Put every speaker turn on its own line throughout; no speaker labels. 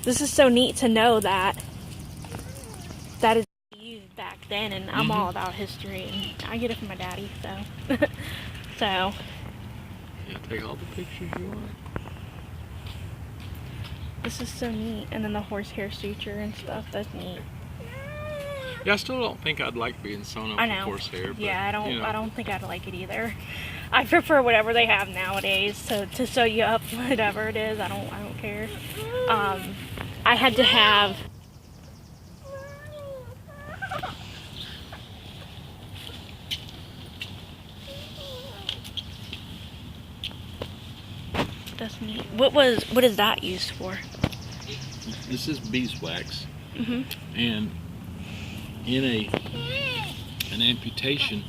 This is so neat to know that is used back then, and I'm all about history, and I get it from my daddy, so. So.
Yeah, take all the pictures you want.
This is so neat, and then the horsehair suture and stuff, that's neat.
Yeah, I still don't think I'd like being sewn up with horsehair. But,
yeah,
you know.
I don't think I'd like it either. I prefer whatever they have nowadays to sew you up, whatever it is. I don't care. I had to have. That's neat. What is that used for?
This is beeswax, and in an amputation,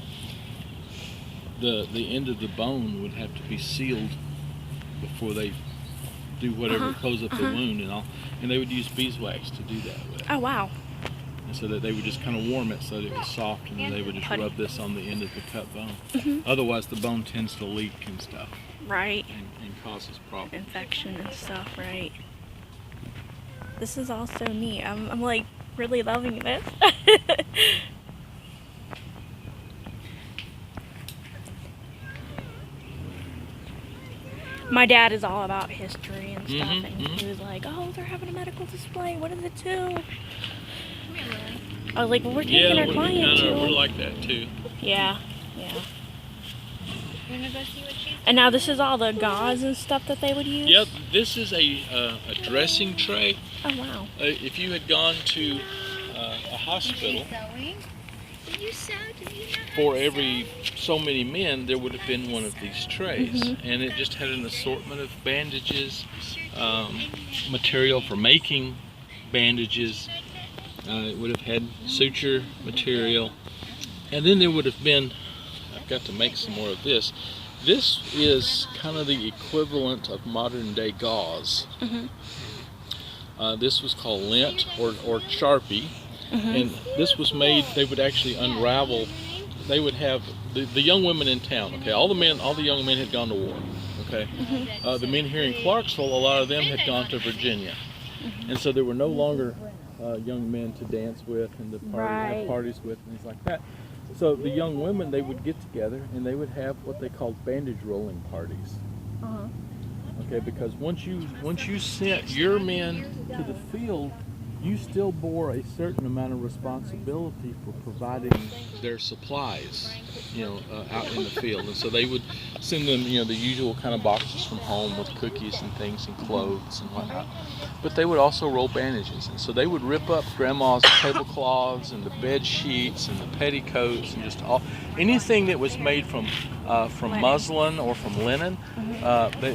the end of the bone would have to be sealed before they do whatever close up the wound and all, and they would use beeswax to do that with.
Oh wow!
And so that they would just kind of warm it so that it was soft, and then they would just rub this on the end of the cut bone. Otherwise, the bone tends to leak and stuff.
Right.
And causes problems.
Infection and stuff, right? This is all so neat. I'm like really loving this. My dad is all about history and stuff, and he was like, "Oh, they're having a medical display. What does it do?" I was like, "Well, we're taking our client to."
We're like that too.
Yeah, yeah. And now this is all the gauze and stuff that they would use?
Yep, this is a dressing tray.
Oh, wow.
If you had gone to a hospital, for every so many men, there would have been one of these trays. And it just had an assortment of bandages, material for making bandages. It would have had suture material. And then there would have been, I've got to make some more of this. This is kind of the equivalent of modern day gauze. This was called lint or Sharpie. And this was made, they would actually unravel. They would have the young women in town, okay, all the young men had gone to war, okay. The men here in Clarksville, a lot of them had gone to Virginia. And so there were no longer young men to dance with and to have parties with and things like that. So the young women, they would get together and they would have what they called bandage rolling parties. Okay, because once you sent your men to the field, you still bore a certain amount of responsibility for providing their supplies, out in the field. And so they would send them, the usual kind of boxes from home with cookies and things and clothes and whatnot. But they would also roll bandages. And so they would rip up grandma's tablecloths and the bed sheets and the petticoats and just anything that was made from muslin or from linen,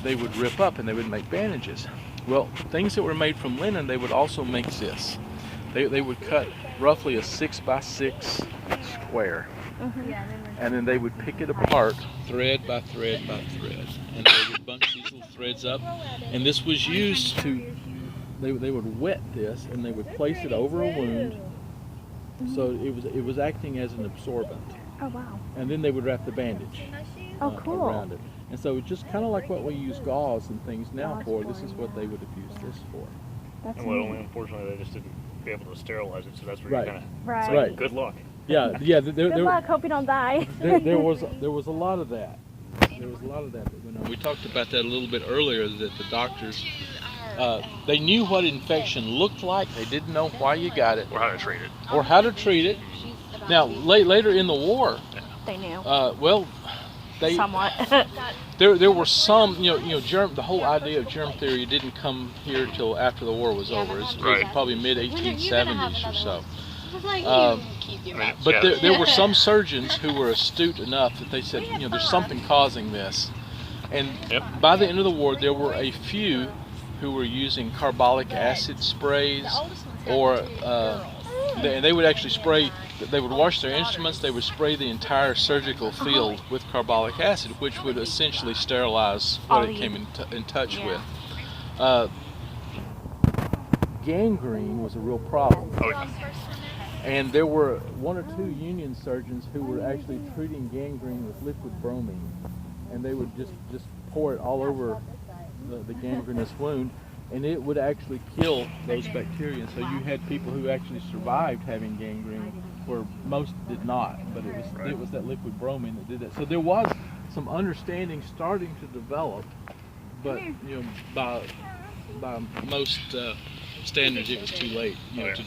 they would rip up and they would make bandages. Well, things that were made from linen, they would also make this. They would cut roughly a 6x6 square. And then they would pick it apart, thread by thread by thread. And they would bunch these little threads up. And this was used to, they would wet this and they would place it over a wound. So it was acting as an absorbent.
Oh, wow.
And then they would wrap the bandage around it. And so just kind of like what we use gauze and things now for, this is what they would have used this for.
And only unfortunately they just didn't be able to sterilize it, so that's where you kind of
right.
Good luck.
Yeah.
Good luck. Hope you don't die.
there was a lot of that. There was a lot of that went on. We talked about that a little bit earlier. That the doctors they knew what infection looked like. They didn't know why you got it
Or how to treat it.
Now later in the war,
they knew. Somewhat.
there were some, the whole idea of germ theory didn't come here till after the war was over. It was probably mid-1870s or so. But there were some surgeons who were astute enough that they said, there's something causing this. And by the end of the war, there were a few who were using carbolic acid sprays, or they would actually spray. They would wash their instruments. They would spray the entire surgical field with carbolic acid, which would essentially sterilize what it came in touch with. Gangrene was a real problem. And there were one or two Union surgeons who were actually treating gangrene with liquid bromine, and they would just pour it all over the gangrenous wound. and it would actually kill those bacteria. So you had people who actually survived having gangrene, where most did not. But it was that liquid bromine that did that. So there was some understanding starting to develop, but by most standards, it was too late. To